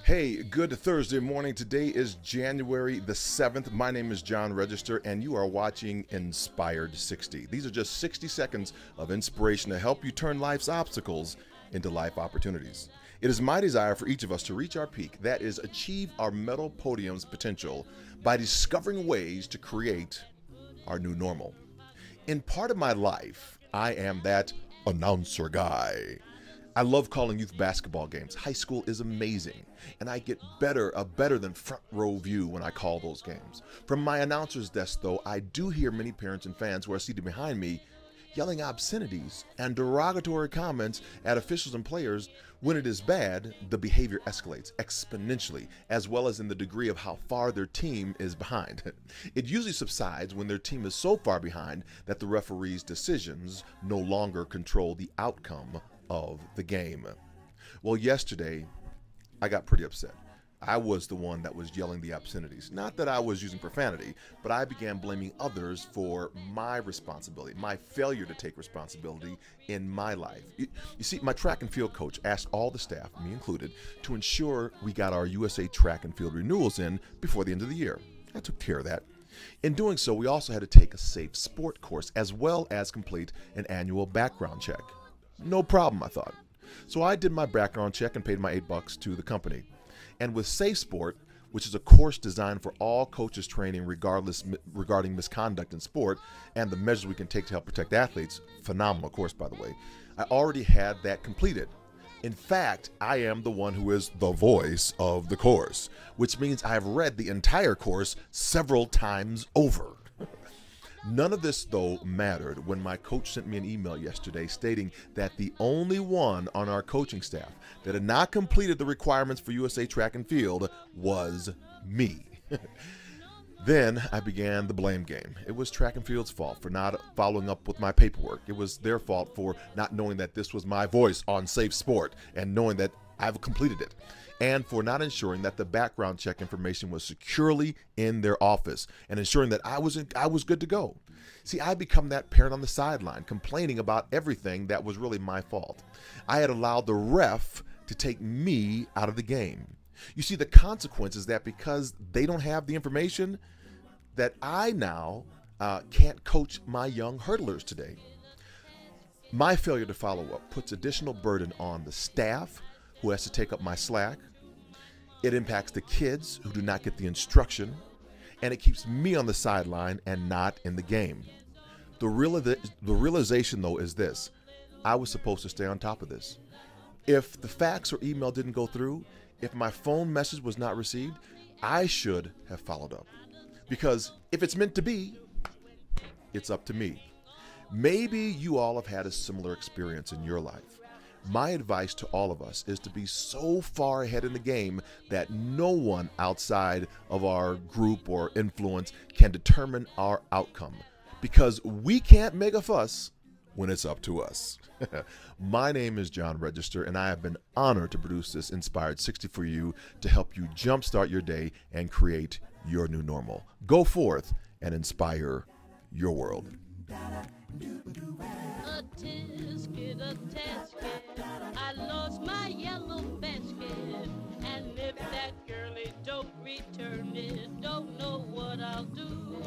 Hey, good Thursday morning. Today is January the 7th. My name is John Register, and you are watching Inspired 60. These are just 60 seconds of inspiration to help you turn life's obstacles into life opportunities. It is my desire for each of us to reach our peak, that is, achieve our medal podium's potential by discovering ways to create our new normal. In part of my life, I am that announcer guy. I love calling youth basketball games. High school is amazing, and I get a better than front row view when I call those games. From my announcer's desk, though, I do hear many parents and fans who are seated behind me yelling obscenities and derogatory comments at officials and players. When it is bad, the behavior escalates exponentially, as well as in the degree of how far their team is behind. It usually subsides when their team is so far behind that the referee's decisions no longer control the outcome of the game. Well, yesterday, I got pretty upset. I was the one that was yelling the obscenities. Not that I was using profanity, but I began blaming others for my responsibility, my failure to take responsibility in my life. You see, my track and field coach asked all the staff, me included, to ensure we got our USA track and field renewals in before the end of the year. I took care of that. In doing so, we also had to take a safe sport course as well as complete an annual background check. No problem, I thought. So I did my background check and paid my $8 to the company. And with Safe Sport, which is a course designed for all coaches training regarding misconduct in sport and the measures we can take to help protect athletes, phenomenal course, by the way, I already had that completed. In fact, I am the one who is the voice of the course, which means I have read the entire course several times over. None of this, though, mattered when my coach sent me an email yesterday stating that the only one on our coaching staff that had not completed the requirements for USA Track and Field was me. Then I began the blame game. It was track and field's fault for not following up with my paperwork. It was their fault for not knowing that this was my voice on Safe Sport and knowing that I've completed it, and for not ensuring that the background check information was securely in their office and ensuring that I was good to go. See, I become that parent on the sideline complaining about everything that was really my fault. I had allowed the ref to take me out of the game. You see, the consequence is that because they don't have the information, that I now can't coach my young hurdlers today. My failure to follow up puts additional burden on the staff, who has to take up my slack. It impacts the kids who do not get the instruction, and it keeps me on the sideline and not in the game. The realization, though, is this: I was supposed to stay on top of this. If the fax or email didn't go through, if my phone message was not received, I should have followed up. Because if it's meant to be, it's up to me. Maybe you all have had a similar experience in your life. My advice to all of us is to be so far ahead in the game that no one outside of our group or influence can determine our outcome, because we can't make a fuss when it's up to us. My name is John Register, and I have been honored to produce this Inspired 60 for you to help you jumpstart your day and create your new normal. Go forth and inspire your world. A tisket, a tasket, I lost my yellow basket, and if that girlie don't return it, don't know what I'll do.